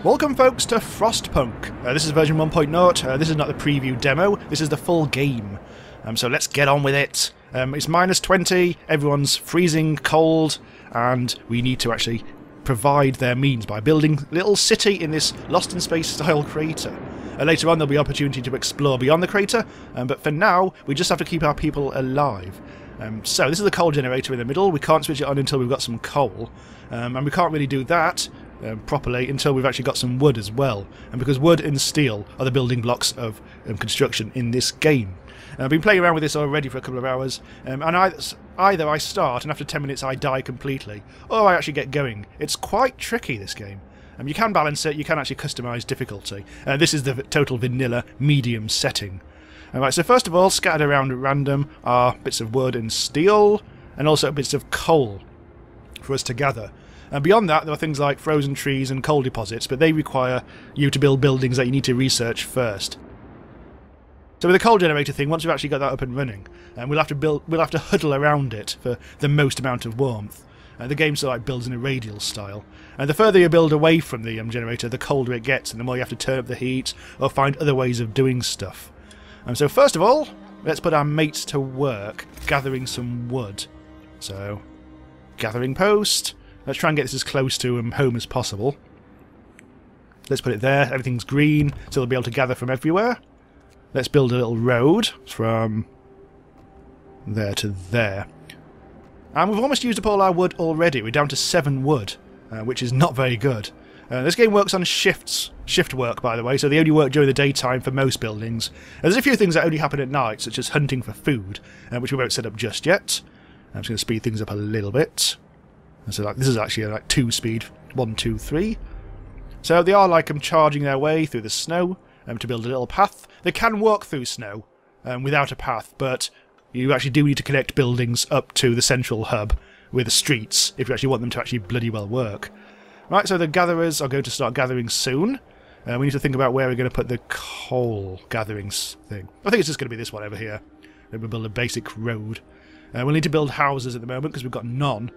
Welcome folks to Frostpunk. This is version 1.0, this is not the preview demo, this is the full game. So let's get on with it. It's -20, everyone's freezing cold, and we need to actually provide their means by building a little city in this Lost in Space style crater. Later on there'll be opportunity to explore beyond the crater, but for now we just have to keep our people alive. So this is the coal generator in the middle. We can't switch it on until we've got some coal, and we can't really do that properly until we've actually got some wood as well, and because wood and steel are the building blocks of construction in this game. I've been playing around with this already for a couple of hours, and either I start and after 10 minutes I die completely, or I actually get going. It's quite tricky, this game. You can balance it, you can actually customise difficulty. This is the total vanilla medium setting. Alright, so first of all, scattered around at random are bits of wood and steel, and also bits of coal for us to gather. And beyond that, there are things like frozen trees and coal deposits, but they require you to build buildings that you need to research first. So with the coal generator thing, once we've actually got that up and running, we'll have to huddle around it for the most amount of warmth. The game sort of like builds in a radial style. And the further you build away from the generator, the colder it gets, and the more you have to turn up the heat or find other ways of doing stuff. So first of all, let's put our mates to work gathering some wood. So, gathering post. Let's try and get this as close to home as possible. Let's put it there. Everything's green, so they'll be able to gather from everywhere. Let's build a little road from there to there. And we've almost used up all our wood already. We're down to 7 wood, which is not very good. This game works on shift work, by the way, so they only work during the daytime for most buildings. There's a few things that only happen at night, such as hunting for food, which we won't set up just yet. I'm just going to speed things up a little bit. So this is actually like 2 speed, 1, 2, 3. So they are like charging their way through the snow to build a little path. They can walk through snow without a path, but you actually do need to connect buildings up to the central hub with the streets if you actually want them to actually bloody well work. Right, so the gatherers are going to start gathering soon. We need to think about where we're going to put the coal gatherings thing. I think it's just going to be this one over here. Then we'll build a basic road. We'll need to build houses at the moment because we've got none.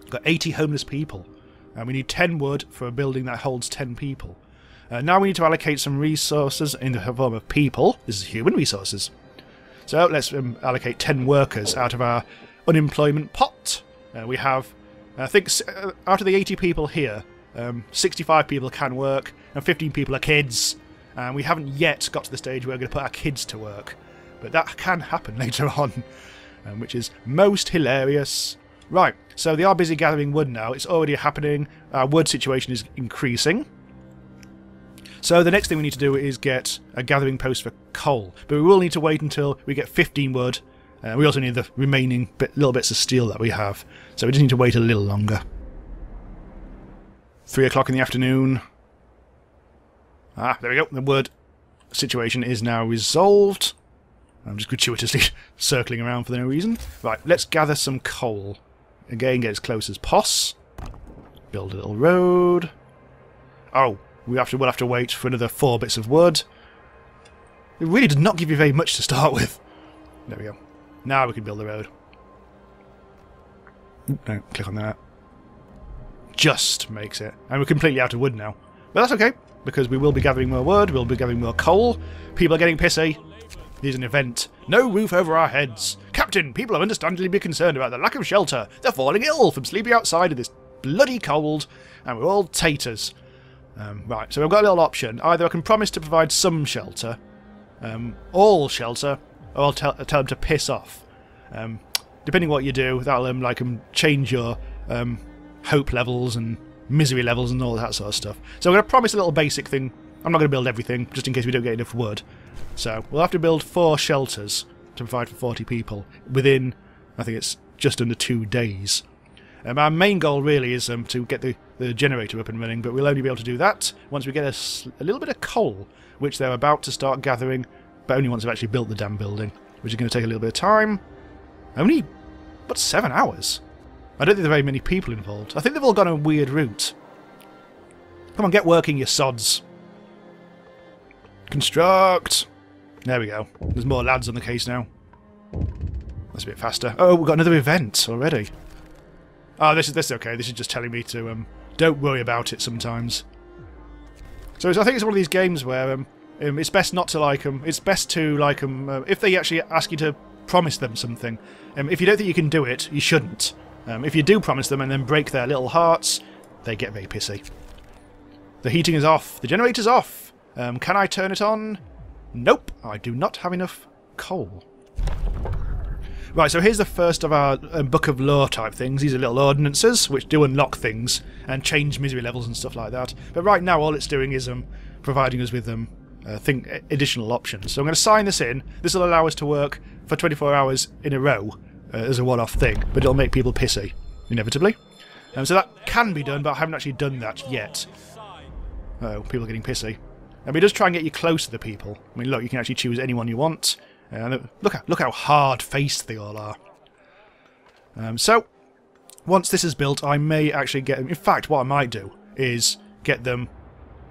We've got 80 homeless people. And we need 10 wood for a building that holds 10 people. Now we need to allocate some resources in the form of people. This is human resources. So let's allocate 10 workers out of our unemployment pot. We have, I think, out of the 80 people here, 65 people can work, and 15 people are kids. And we haven't yet got to the stage where we're going to put our kids to work. But that can happen later on, which is most hilarious. Right, so they are busy gathering wood now. It's already happening. Our wood situation is increasing. So the next thing we need to do is get a gathering post for coal. But we will need to wait until we get 15 wood. We also need the remaining little bits of steel that we have. So we just need to wait a little longer. 3 o'clock in the afternoon. Ah, there we go. The wood situation is now resolved. I'm just gratuitously circling around for no reason. Right, let's gather some coal. Again, get as close as poss. Build a little road. Oh, we'll have to wait for another 4 bits of wood. It really did not give you very much to start with. There we go. Now we can build the road. No, click on that. Just makes it. And we're completely out of wood now. But that's okay, because we will be gathering more wood, we'll be gathering more coal. People are getting pissy. There's an event. No roof over our heads. Captain, people are understandably be concerned about the lack of shelter. They're falling ill from sleeping outside in this bloody cold, and we're all taters. Right, so we've got a little option. Either I can promise to provide some shelter, all shelter, or I'll tell them to piss off. Depending what you do, that'll change your hope levels and misery levels and all that sort of stuff. So I'm going to promise a little basic thing. I'm not going to build everything, just in case we don't get enough wood. So we'll have to build 4 shelters to provide for 40 people within, I think it's just under 2 days. Our main goal really is to get the generator up and running, but we'll only be able to do that once we get a little bit of coal, which they're about to start gathering, but only once they've actually built the damn building, which is going to take a little bit of time. Only, but 7 hours? I don't think there are very many people involved. I think they've all gone a weird route. Come on, get working, you sods. Construct! There we go. There's more lads on the case now. That's a bit faster. Oh, we've got another event already. Oh, this is okay. This is just telling me to don't worry about it sometimes. So I think it's one of these games where it's best not to like them. It's best to like them if they actually ask you to promise them something. If you don't think you can do it, you shouldn't. If you do promise them and then break their little hearts, they get very pissy. The heating is off. The generator's off. Can I turn it on? Nope. I do not have enough coal. Right, so here's the first of our Book of Lore type things. These are little ordinances which do unlock things and change misery levels and stuff like that. But right now all it's doing is providing us with additional options. So I'm going to sign this in. This will allow us to work for 24 hours in a row as a one-off thing, but it'll make people pissy, inevitably. So that can be done, but I haven't actually done that yet. Oh, people are getting pissy. And it does try and get you close to the people. I mean, look, you can actually choose anyone you want. Look how hard-faced they all are. So, once this is built, I may actually get... In fact, what I might do is get them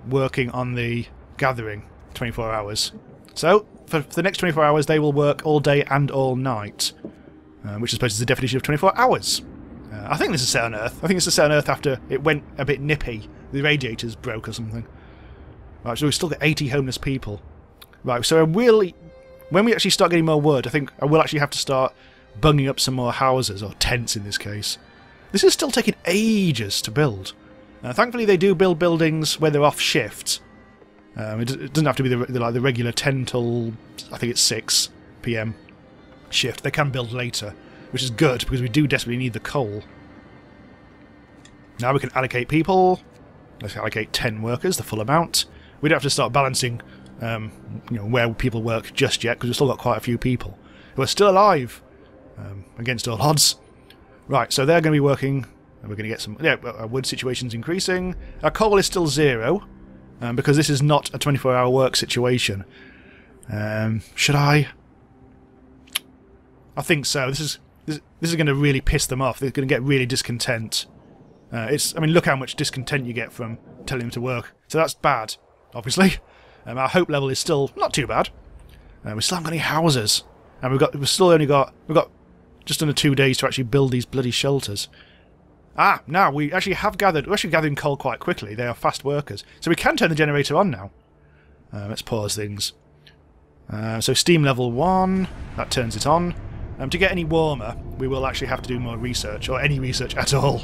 working on the gathering 24 hours. So, for the next 24 hours, they will work all day and all night. Which I suppose is the definition of 24 hours. I think this is set on Earth. I think this is set on Earth after it went a bit nippy. The radiators broke or something. Right, so we've still got 80 homeless people. Right, so when we actually start getting more wood, I think I will actually have to start bunging up some more houses, or tents in this case. This is still taking ages to build. Thankfully they do build buildings where they're off shift. It doesn't have to be the regular 10 till, I think it's 6 PM shift. They can build later, which is good because we do desperately need the coal. Now we can allocate people. Let's allocate 10 workers, the full amount. We don't have to start balancing where people work just yet because we've still got quite a few people who are still alive against all odds. Right, so they're going to be working. And we're going to get some... Yeah, our wood situation's increasing. Our coal is still 0 because this is not a 24-hour work situation. Should I? I think so. This is going to really piss them off. They're going to get really discontent. I mean, look how much discontent you get from telling them to work. So that's bad, obviously. Our hope level is still not too bad. We still haven't got any houses, and we've got just under 2 days to actually build these bloody shelters. Now we actually have gathered. We're actually gathering coal quite quickly. They are fast workers, so we can turn the generator on now. Let's pause things. So steam level 1, that turns it on. To get any warmer, we will actually have to do more research, or any research at all.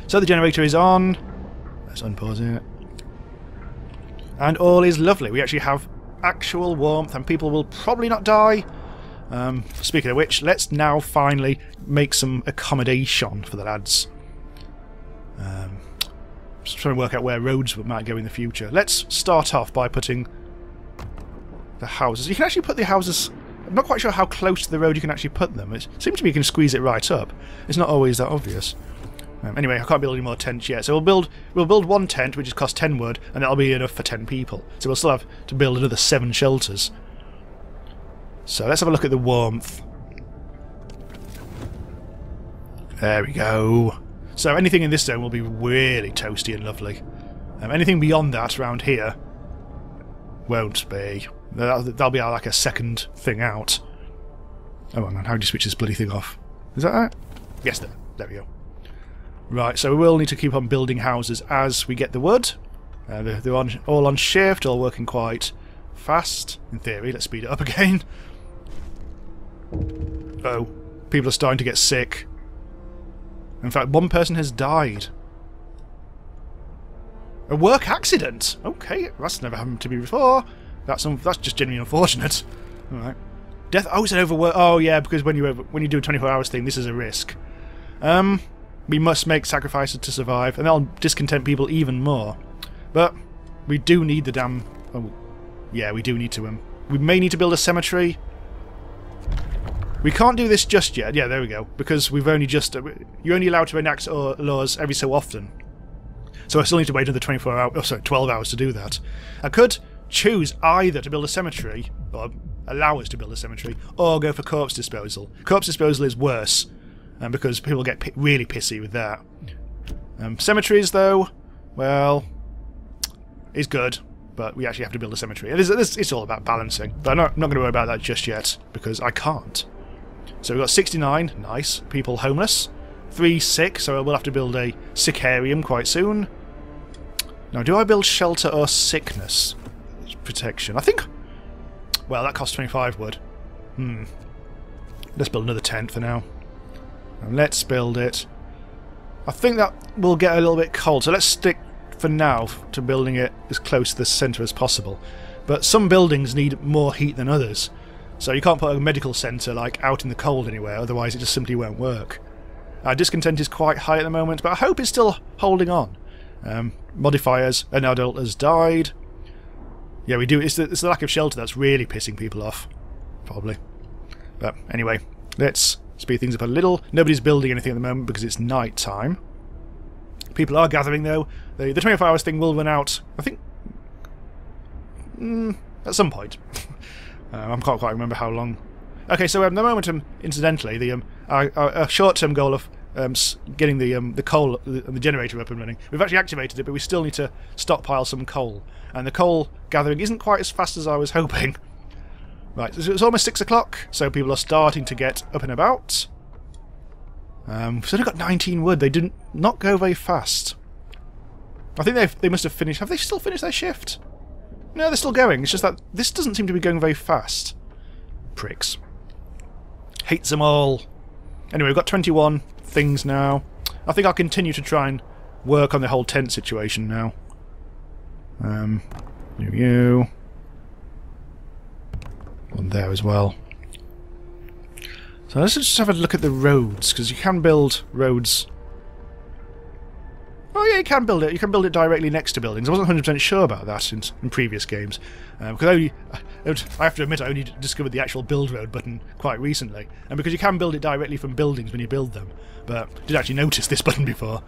So the generator is on. Let's unpause it. And all is lovely. We actually have actual warmth, and people will probably not die. Speaking of which, let's now finally make some accommodation for the lads. Just trying to work out where roads might go in the future. Let's start off by putting the houses. You can actually put the houses... I'm not quite sure how close to the road you can actually put them. It seems to be you can squeeze it right up. It's not always that obvious. Anyway, I can't build any more tents yet, so we'll build one tent, which costs 10 wood, and that'll be enough for 10 people. So we'll still have to build another 7 shelters. So let's have a look at the warmth. There we go. So anything in this zone will be really toasty and lovely. Anything beyond that around here won't be. That'll be like a second thing out. Oh, hang on, how do you switch this bloody thing off? Is that right? Yes, there we go. Right, so we will need to keep on building houses as we get the wood. They're all on shift, all working quite fast. In theory, let's speed it up again. Oh, people are starting to get sick. In fact, one person has died. A work accident? Okay, that's never happened to me before. That's just genuinely unfortunate. Alright. Death... Oh, it's an overwork... Oh, yeah, because when you do a 24 hours thing, this is a risk. We must make sacrifices to survive, and that'll discontent people even more. But we do need the damn... Oh, yeah, we do need to... we may need to build a cemetery. We can't do this just yet. Yeah, there we go. Because we've only just... you're only allowed to enact laws every so often. So I still need to wait another 24 hours... Oh, sorry, 12 hours to do that. I could choose either to build a cemetery, or allow us to build a cemetery, or go for corpse disposal. Corpse disposal is worse. Because people get really pissy with that. Cemeteries, though, well, is good, but we actually have to build a cemetery. It's all about balancing, but I'm not going to worry about that just yet, because I can't. So we've got 69, nice, people homeless. 3 sick, so we'll have to build a sickarium quite soon. Now, do I build shelter or sickness protection? I think... Well, that costs 25 wood. Let's build another tent for now. And let's build it. I think that will get a little bit cold, so let's stick for now to building it as close to the centre as possible. But some buildings need more heat than others, so you can't put a medical centre like out in the cold anywhere, otherwise it just simply won't work. Our discontent is quite high at the moment, but I hope it's still holding on. Modifiers, an adult has died. Yeah, we do. It's the lack of shelter that's really pissing people off, probably. But anyway, let's speed things up a little. Nobody's building anything at the moment because it's night time. People are gathering though. The 24 hours thing will run out, I think, at some point. I can't quite remember how long. Okay, so at the moment, incidentally, our short-term goal of getting the coal, the generator up and running, we've actually activated it, but we still need to stockpile some coal. And the coal gathering isn't quite as fast as I was hoping. Right, so it's almost 6 o'clock, so people are starting to get up and about. We've only got 19 wood. They did not go very fast. I think they must have finished. Have they still finished their shift? No, they're still going. It's just that this doesn't seem to be going very fast. Pricks. Hates them all. Anyway, we've got 21 things now. I think I'll continue to try and work on the whole tent situation now. You. One there as well. So let's just have a look at the roads, because you can build roads. Oh yeah, you can build it. You can build it directly next to buildings. I wasn't 100% sure about that in previous games, because I have to admit I only discovered the actual build road button quite recently, and because you can build it directly from buildings when you build them, but I did actually notice this button before.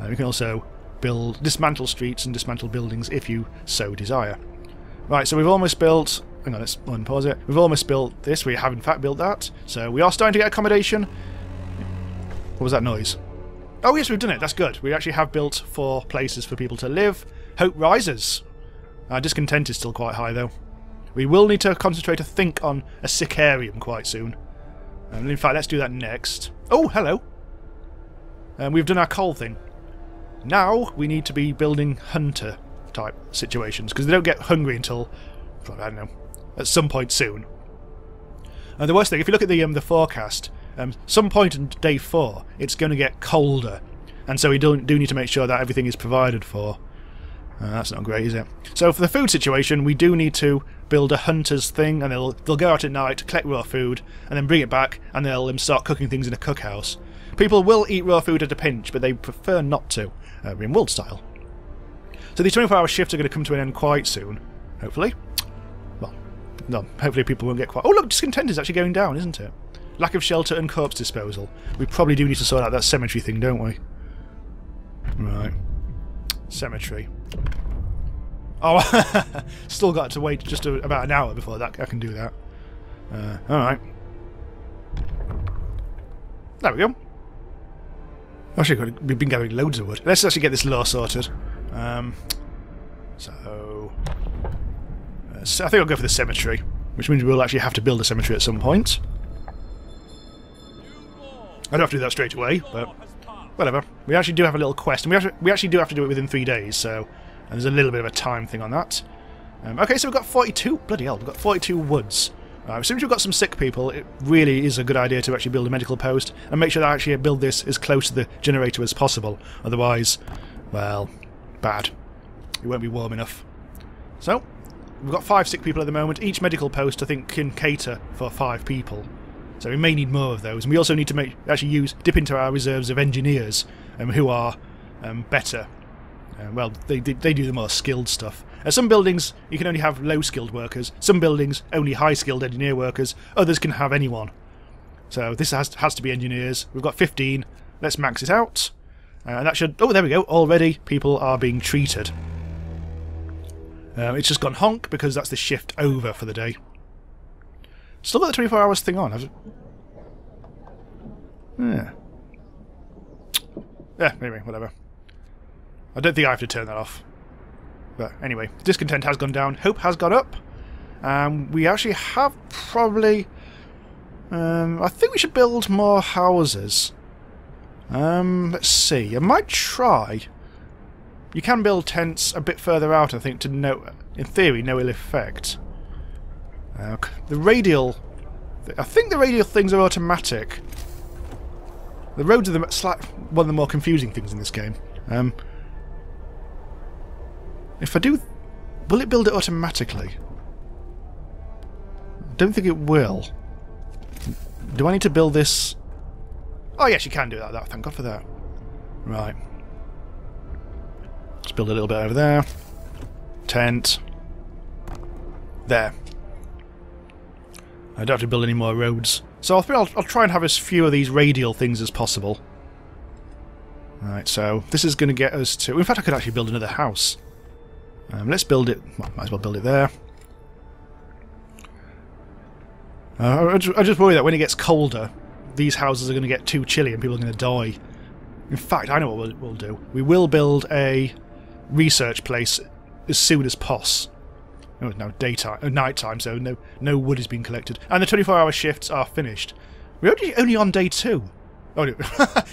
You can also dismantle streets and dismantle buildings if you so desire. Right, so we've almost built. Hang on, let's unpause it. We've almost built this. We have in fact built that, so we are starting to get accommodation. What was that noise? Oh yes, we've done it. That's good. We actually have built 4 places for people to live. Hope rises. Our discontent is still quite high though. We will need to concentrate, I think, on a sicarium quite soon. And in fact, let's do that next. Oh, hello. We've done our coal thing. Now we need to be building hunter type situations, because they don't get hungry until, I don't know, at some point soon. And the worst thing, if you look at the forecast, some point in day 4, it's going to get colder, and so we do need to make sure that everything is provided for. That's not great, is it? So for the food situation, we do need to build a hunter's thing, and they'll go out at night, collect raw food, and then bring it back, and they'll start cooking things in a cookhouse. People will eat raw food at a pinch, but they prefer not to, in world style. So these 24-hour shifts are going to come to an end quite soon, hopefully. Well, no, hopefully people won't get quite... Oh look, discontent is actually going down, isn't it? Lack of shelter and corpse disposal. We probably do need to sort out that cemetery thing, don't we? Right. Cemetery. Oh, still got to wait just about an hour before that I can do that. Alright. There we go. Actually, we've been gathering loads of wood. Let's actually get this law sorted. I think I'll go for the cemetery, which means we'll actually have to build a cemetery at some point. I don't have to do that straight away, but whatever. We actually do have a little quest, and we actually do have to do it within 3 days, so there's a little bit of a time thing on that. Okay, so we've got 42. Bloody hell, we've got 42 woods. As soon as we've got some sick people, it really is a good idea to actually build a medical post and make sure that I actually build this as close to the generator as possible. Otherwise, well, bad. It won't be warm enough. So, we've got 5 sick people at the moment. Each medical post, I think, can cater for 5 people. So we may need more of those. And we also need to dip into our reserves of engineers who are better. Well, they do the more skilled stuff. Some buildings, you can only have low-skilled workers. Some buildings, only high-skilled engineer workers. Others can have anyone. So this has to be engineers. We've got 15. Let's max it out. And that should... Oh, there we go. Already people are being treated. It's just gone honk because that's the shift over for the day. Still got the 24 hours thing on. Yeah. Yeah, anyway, whatever. I don't think I have to turn that off. But anyway, discontent has gone down. Hope has gone up. We actually have probably... I think we should build more houses. Let's see. I might try You can build tents a bit further out, I think, to no, in theory, no ill effect. The radial... I think the radial things are automatic. The roads are one of the more confusing things in this game. If I do... Will it build it automatically? I don't think it will. Do I need to build this... Oh yes, you can do that. Thank God for that. Right. Let's build a little bit over there. Tent. There. I don't have to build any more roads. So I'll try and have as few of these radial things as possible. Right, so this is going to get us to... In fact, I could actually build another house. Let's build it... Well, might as well build it there. I just worry that when it gets colder, these houses are going to get too chilly and people are going to die. In fact, I know what we'll do. We will build a research place as soon as possible. Oh, it's now night time, so no wood is being collected. And the 24-hour shifts are finished. We're only on day 2. Oh, no.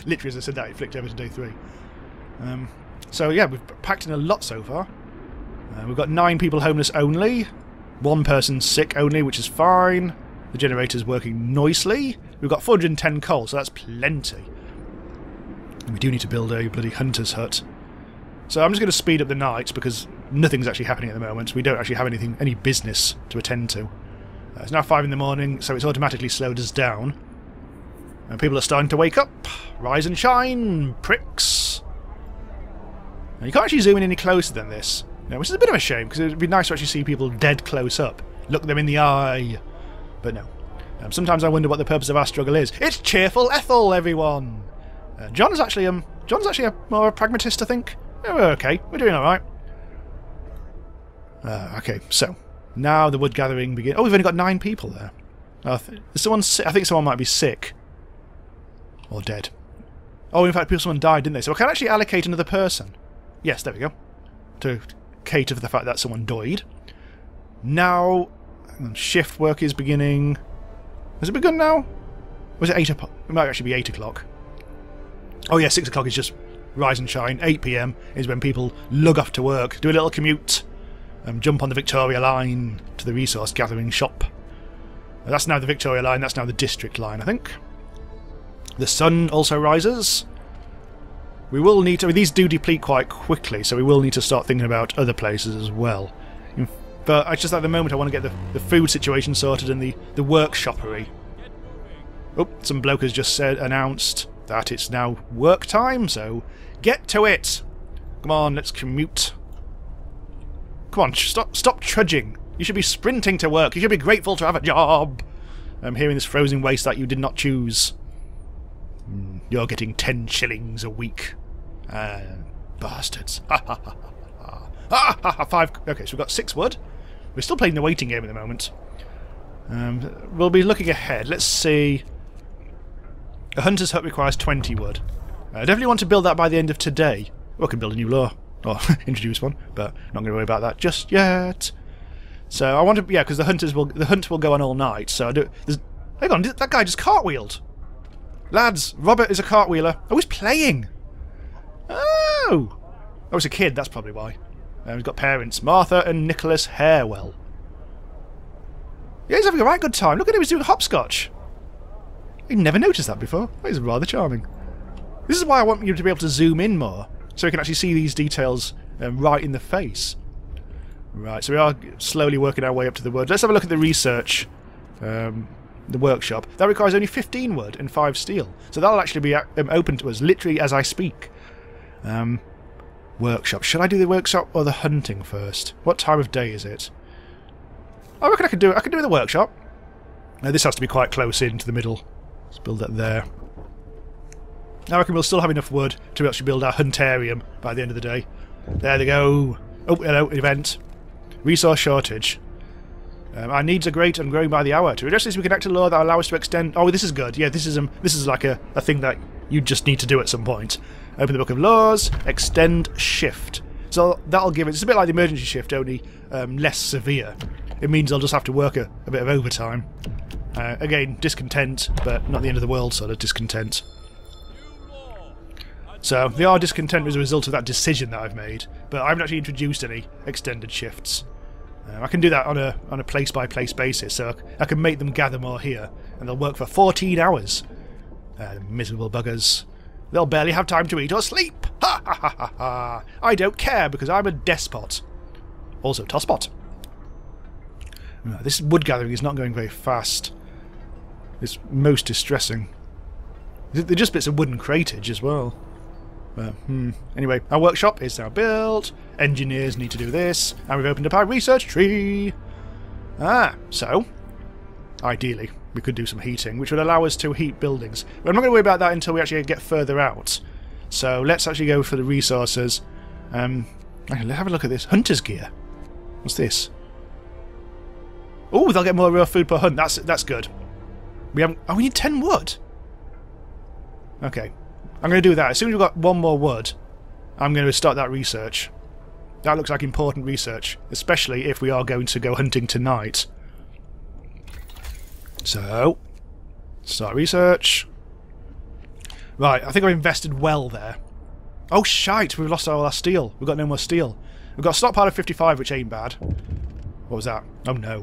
Literally as I said that, it flicked over to day 3. So yeah, we've packed in a lot so far. We've got 9 people homeless only. 1 person sick only, which is fine. The generator's working nicely. We've got 410 coal, so that's plenty. And we do need to build a bloody hunter's hut. So I'm just going to speed up the night because nothing's actually happening at the moment. We don't actually have any business to attend to. It's now 5 in the morning, so it's automatically slowed us down. And people are starting to wake up. Rise and shine, pricks. Now, you can't actually zoom in any closer than this. Now, which is a bit of a shame, because it would be nice to actually see people dead close up. Look them in the eye. But no. Sometimes I wonder what the purpose of our struggle is. It's cheerful Ethel, everyone! John's actually more a pragmatist, I think. Yeah, we're okay. We're doing alright. Okay, so. Now the wood gathering begins. Oh, we've only got 9 people there. I think someone might be sick. Or dead. Oh, in fact, someone died, didn't they? So I can actually allocate another person. Yes, there we go. To cater for the fact that someone died. Now, shift work is beginning. Has it begun now? Was it 8 o'clock? It might actually be 8 o'clock. Oh yeah, 6 o'clock is just rise and shine. 8 PM is when people lug off to work, do a little commute, jump on the Victoria line to the resource gathering shop. That's now the Victoria line, that's now the District line, I think. The sun also rises. We will need to... These do deplete quite quickly, so we will need to start thinking about other places as well. But it's just at the moment I want to get the food situation sorted and the workshoppery. Oh, some bloke has just announced that it's now work time, so get to it! Come on, let's commute. Come on, stop trudging. You should be sprinting to work. You should be grateful to have a job. Here in this frozen waste that you did not choose. You're getting 10 shillings a week. Bastards. Ha ha ha ha ha. Ha ha. 5. Okay, so we've got 6 wood. We're still playing the waiting game at the moment. We'll be looking ahead. Let's see. A hunter's hut requires 20 wood. I definitely want to build that by the end of today. Or I can build a new law. Or introduce one, but not going to worry about that just yet. So I want to, yeah, because the hunt will go on all night. So hang on, that guy just cartwheeled. Lads, Robert is a cartwheeler. Oh, he's playing. Oh, I was a kid. That's probably why. He's got parents, Martha and Nicholas Harewell. Yeah, he's having a right good time. Look at him, he's doing hopscotch. I never noticed that before. That is rather charming. This is why I want you to be able to zoom in more, so you can actually see these details right in the face. Right, so we are slowly working our way up to the wood. Let's have a look at the research, the workshop. That requires only 15 wood and 5 steel. So that'll actually be open to us literally as I speak. Workshop. Should I do the workshop or the hunting first? What time of day is it? I reckon I could do the workshop. Now this has to be quite close in to the middle. Let's build that there. I reckon we'll still have enough wood to actually build our huntarium by the end of the day. There they go. Oh, hello, event. Resource shortage. Our needs are great and growing by the hour. To address this, we can enact a law that allows us to extend... Oh, this is good. Yeah, this is like a thing that you just need to do at some point. Open the book of laws. Extend shift. So that'll give it... It's a bit like the emergency shift, only less severe. It means I'll just have to work a bit of overtime. Again, discontent, but not the end of the world sort of discontent. So they are discontent as a result of that decision that I've made, but I haven't actually introduced any extended shifts. I can do that on a place-by-place basis, so I can make them gather more here, and they'll work for 14 hours. Miserable buggers. They'll barely have time to eat or sleep! Ha ha ha ha ha! I don't care, because I'm a despot. Also tosspot. This wood gathering is not going very fast. It's most distressing. They're just bits of wooden cratage as well. Anyway, our workshop is now built. Engineers need to do this. And we've opened up our research tree. So, ideally, we could do some heating, which would allow us to heat buildings. But I'm not going to worry about that until we actually get further out. So let's actually go for the resources. Let's have a look at this. Hunter's gear. What's this? Oh, they'll get more raw food per hunt. That's good. We need 10 wood. Okay. I'm going to do that. As soon as we've got one more wood, I'm going to start that research. That looks like important research, especially if we are going to go hunting tonight. So, start research. Right, I think I've invested well there. Oh, shite, we've lost all our steel. We've got no more steel. We've got a stockpile of 55, which ain't bad. What was that? Oh, no.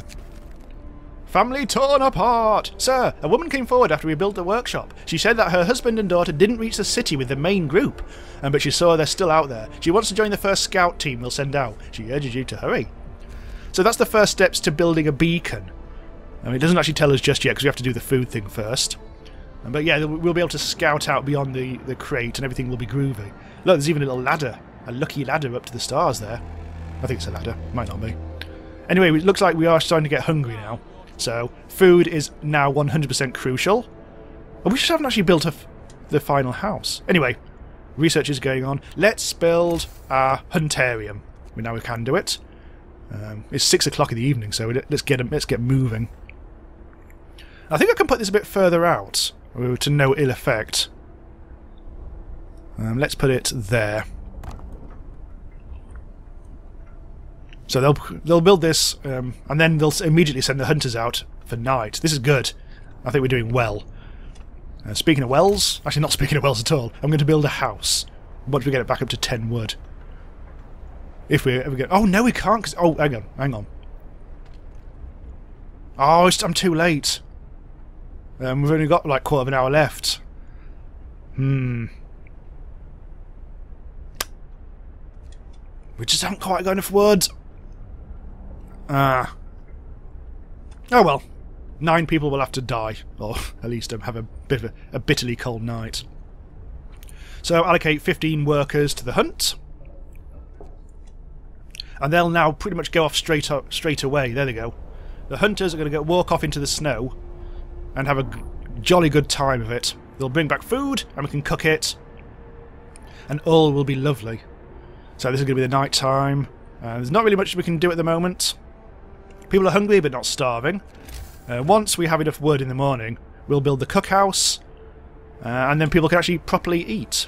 Family torn apart! Sir, a woman came forward after we built the workshop. She said that her husband and daughter didn't reach the city with the main group, but she saw they're still out there. She wants to join the first scout team we'll send out. She urges you to hurry. So that's the first steps to building a beacon. It doesn't actually tell us just yet because we have to do the food thing first. But yeah, we'll be able to scout out beyond the crate and everything will be groovy. Look, there's even a little ladder. A lucky ladder up to the stars there. I think it's a ladder. Might not be. Anyway, it looks like we are starting to get hungry now. So, food is now 100% crucial. Oh, we just haven't actually built the final house. Anyway, research is going on. Let's build our huntarium. Now we can do it. It's 6 o'clock in the evening, so let's get moving. I think I can put this a bit further out, to no ill effect. Let's put it there. So they'll build this, and then they'll immediately send the hunters out for night. This is good. I think we're doing well. Speaking of wells, actually not speaking of wells at all, I'm going to build a house once we get it back up to 10 wood. If we ever get... Oh, no, we can't, because... Oh, hang on. Oh, I'm too late. We've only got, like, quarter of an hour left. We just haven't quite got enough wood. Oh well. 9 people will have to die. Or at least have a bit of a bitterly cold night. So allocate 15 workers to the hunt. And they'll now pretty much go off straight away. There they go. The hunters are going to walk off into the snow and have a jolly good time of it. They'll bring back food and we can cook it. And all will be lovely. So this is going to be the night time. There's not really much we can do at the moment. People are hungry but not starving. Once we have enough wood in the morning, we'll build the cookhouse. And then people can actually properly eat.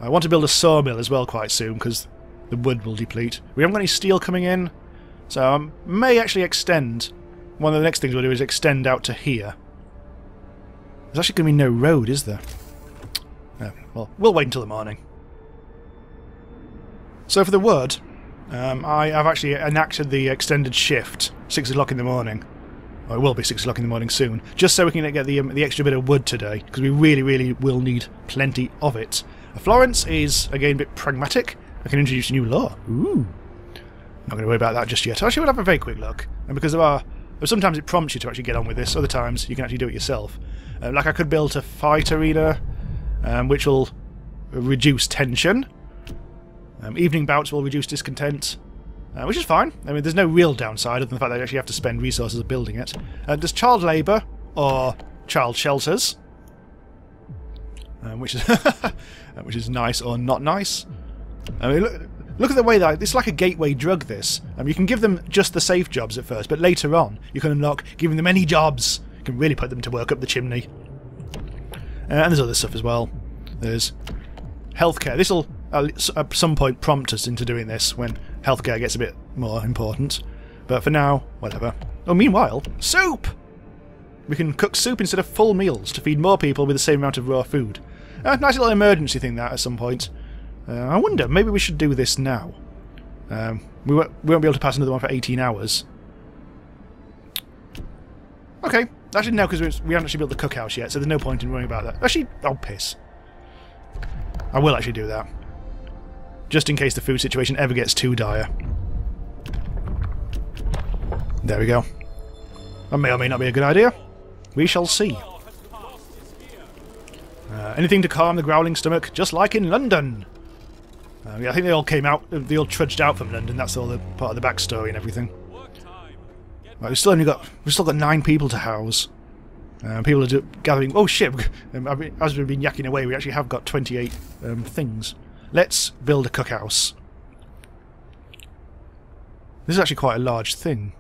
I want to build a sawmill as well quite soon because the wood will deplete. We haven't got any steel coming in. So I may actually extend. One of the next things we'll do is extend out to here. There's actually going to be no road, is there? Well, we'll wait until the morning. So for the wood, I have actually enacted the extended shift, 6 o'clock in the morning. Or it will be 6 o'clock in the morning soon, just so we can get the extra bit of wood today, because we really, really will need plenty of it. Florence is, again, a bit pragmatic. I can introduce a new law. Ooh. Not going to worry about that just yet. Actually, we'll have a very quick look. And because sometimes it prompts you to actually get on with this, other times you can actually do it yourself. Like I could build a fight arena, which will reduce tension. Evening bouts will reduce discontent, which is fine. I mean, there's no real downside other than the fact that you actually have to spend resources building it. There's child labour, or child shelters, which is nice or not nice. I mean, look at the way that it's like a gateway drug. This, you can give them just the safe jobs at first, but later on you can unlock giving them any jobs. You can really put them to work up the chimney. And there's other stuff as well. There's healthcare. This will at some point prompt us into doing this when healthcare gets a bit more important. But for now, whatever. Oh, meanwhile, soup! We can cook soup instead of full meals to feed more people with the same amount of raw food. Nice little emergency thing that at some point. I wonder, maybe we should do this now. We won't be able to pass another one for 18 hours. Okay. Actually, no, because we haven't actually built the cookhouse yet, so there's no point in worrying about that. Actually, oh, piss. I will actually do that. Just in case the food situation ever gets too dire. There we go. That may or may not be a good idea. We shall see. Anything to calm the growling stomach, just like in London. Yeah, I think they all came out, they all trudged out from London, that's all the part of the backstory and everything. Right, we've still got 9 people to house. People are gathering. Oh shit! As we've been yakking away, we actually have got 28 things. Let's build a cookhouse. This is actually quite a large thing.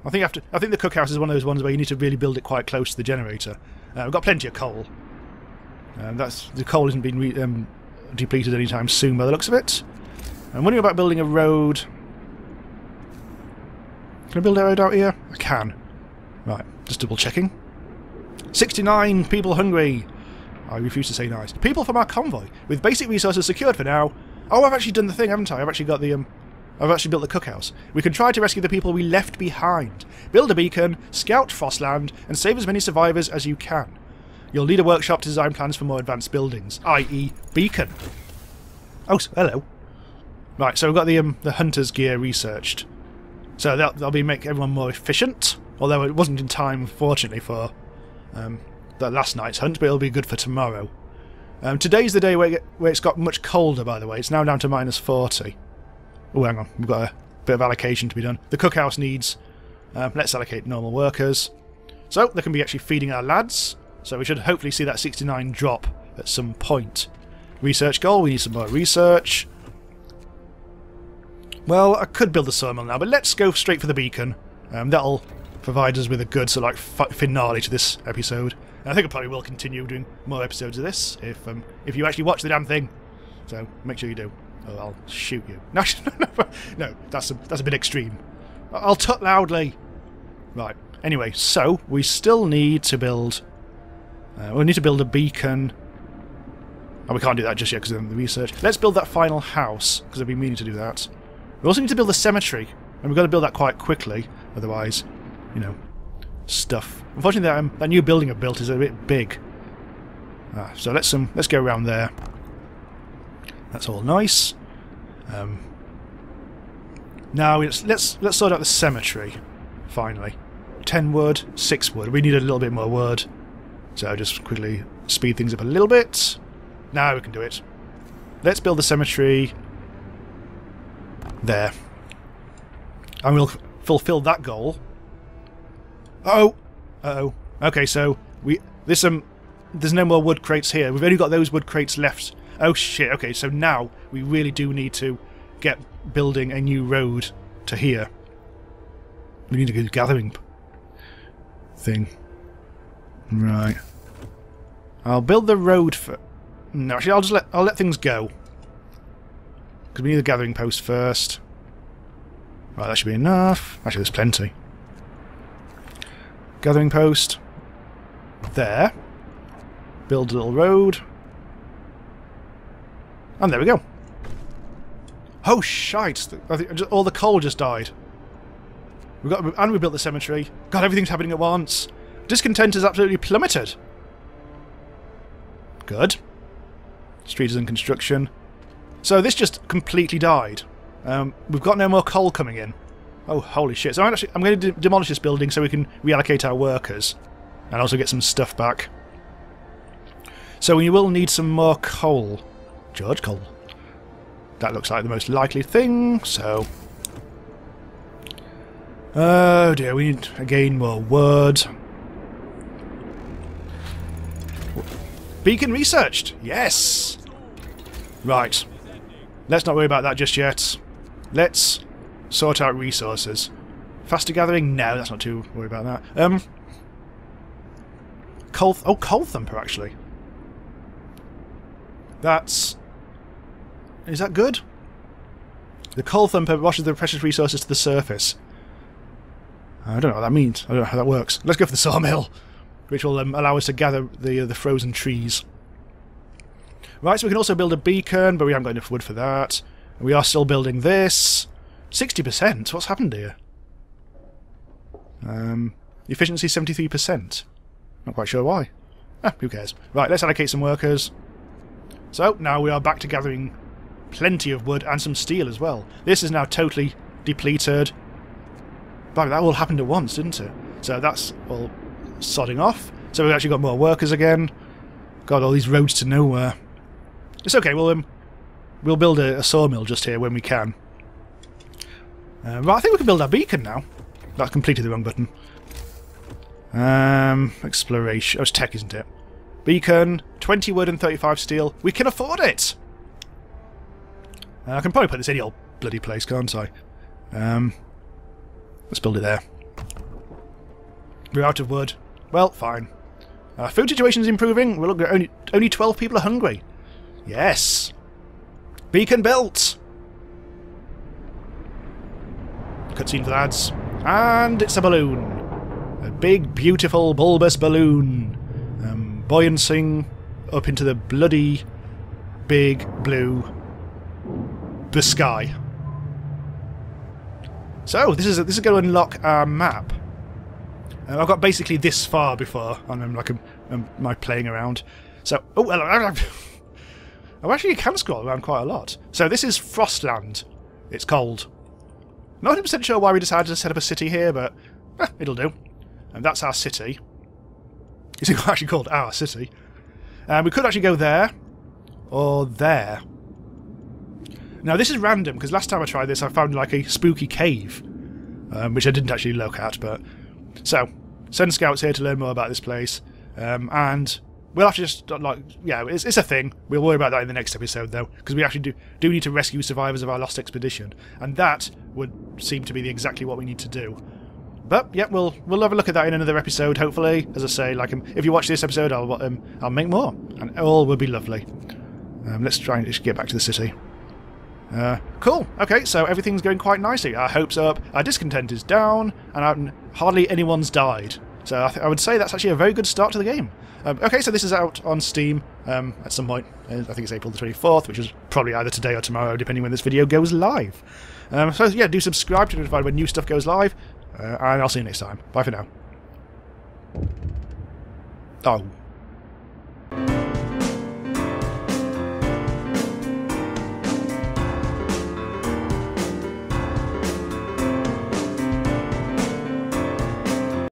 I think the cookhouse is one of those ones where you need to really build it quite close to the generator. We've got plenty of coal. The coal isn't being depleted anytime soon by the looks of it. I'm wondering about building a road. Can I build a road out here? I can. Right, just double checking. 69 people hungry. I refuse to say nice. People from our convoy, with basic resources secured for now. Oh, I've actually done the thing, haven't I? I've actually got the I've actually built the cookhouse. We can try to rescue the people we left behind. Build a beacon, scout Frostland, and save as many survivors as you can. You'll need a workshop to design plans for more advanced buildings, i.e. beacon. Oh, hello. Right, so we've got the hunter's gear researched. So that'll make everyone more efficient. Although it wasn't in time, fortunately, for the last night's hunt, but it'll be good for tomorrow. Today's the day where it's got much colder, by the way. It's now down to -40. Oh, hang on. We've got a bit of allocation to be done. The cookhouse needs... let's allocate normal workers. So, they can be actually feeding our lads. So we should hopefully see that 69 drop at some point. Research goal. We need some more research. Well, I could build the sawmill now, but let's go straight for the beacon. That'll provide us with a good sort of like finale to this episode. And I think I probably will continue doing more episodes of this if you actually watch the damn thing. So make sure you do. Or I'll shoot you. No, that's a bit extreme. I'll tut loudly. Right. Anyway, so we still need to build. We need to build a beacon. Oh, we can't do that just yet because of the research. Let's build that final house because I've been meaning to do that. We also need to build a cemetery, and we've got to build that quite quickly. Otherwise, you know, stuff. Unfortunately, that new building I've built is a bit big. So let's go around there. That's all nice. Now let's sort out the cemetery. Finally, 10 wood, 6 wood. We need a little bit more wood. So just quickly speed things up a little bit. Now we can do it. Let's build the cemetery there. And we'll fulfill that goal. Oh! Uh-oh. Okay, so there's no more wood crates here. We've only got those wood crates left. Oh shit, okay, so now we really do need to get building a new road to here. We need a good gathering thing. Right. I'll build the road for... No, actually, I'll let things go. Because we need the gathering post first. Right, that should be enough. Actually, there's plenty. Gathering post. There. Build a little road. And there we go. Oh, shite. I think all the coal just died. And we built the cemetery. God, everything's happening at once. Discontent is absolutely plummeted. Good. Street is in construction. So this just completely died. We've got no more coal coming in. Oh, holy shit. So I'm going to demolish this building so we can reallocate our workers. And also get some stuff back. So we will need some more coal. George coal. That looks like the most likely thing, so... Oh dear, we need, again, more wood. Beacon researched! Yes! Right. Let's not worry about that just yet. Let's sort out resources. Faster gathering? No, that's not too worried about that. Coal thumper, actually. That's... Is that good? The coal thumper washes the precious resources to the surface. I don't know what that means. I don't know how that works. Let's go for the sawmill, which will allow us to gather the frozen trees. Right, so we can also build a beacon, but we haven't got enough wood for that. We are still building this. 60%? What's happened here? Efficiency 73%. Not quite sure why. Who cares? Right, let's allocate some workers. So, now we are back to gathering plenty of wood and some steel as well. This is now totally depleted. But that all happened at once, didn't it? So that's all sodding off. So we've actually got more workers again. God, all these roads to nowhere. It's okay, we'll build a sawmill just here when we can. Right, I think we can build our beacon now. That's completely the wrong button. Exploration. Oh, it's tech, isn't it? Beacon, 20 wood and 35 steel. We can afford it! I can probably put this any old bloody place, can't I? Let's build it there. We're out of wood. Well, fine. Food situation's improving. We're looking at only 12 people are hungry. Yes! Beacon built! Cutscene for the ads. And it's a balloon. A big, beautiful, bulbous balloon. Buoyancing up into the bloody big blue the sky. So this is going to unlock our map. I've got basically this far before, and I'm like my playing around. So oh, actually you can scroll around quite a lot. So this is Frostland. It's cold. Not 100% sure why we decided to set up a city here, but it'll do. And that's our city. It's actually called our city. We could actually go there, or there. Now this is random, because last time I tried this I found like a spooky cave, which I didn't actually look at, but... So, send scouts here to learn more about this place, and we'll have to just, like, yeah, it's a thing. We'll worry about that in the next episode, though, because we actually do need to rescue survivors of our lost expedition, and that would seem to be exactly what we need to do. But, yeah, we'll have a look at that in another episode, hopefully. As I say, like, if you watch this episode, I'll make more, and all will be lovely. Let's try and just get back to the city. Cool. Okay, so everything's going quite nicely. Our hope's up, our discontent is down, and hardly anyone's died. So I would say that's actually a very good start to the game. Okay, so this is out on Steam at some point. I think it's April the 24th, which is probably either today or tomorrow, depending when this video goes live. So yeah, do subscribe to be notified when new stuff goes live, and I'll see you next time. Bye for now. Oh.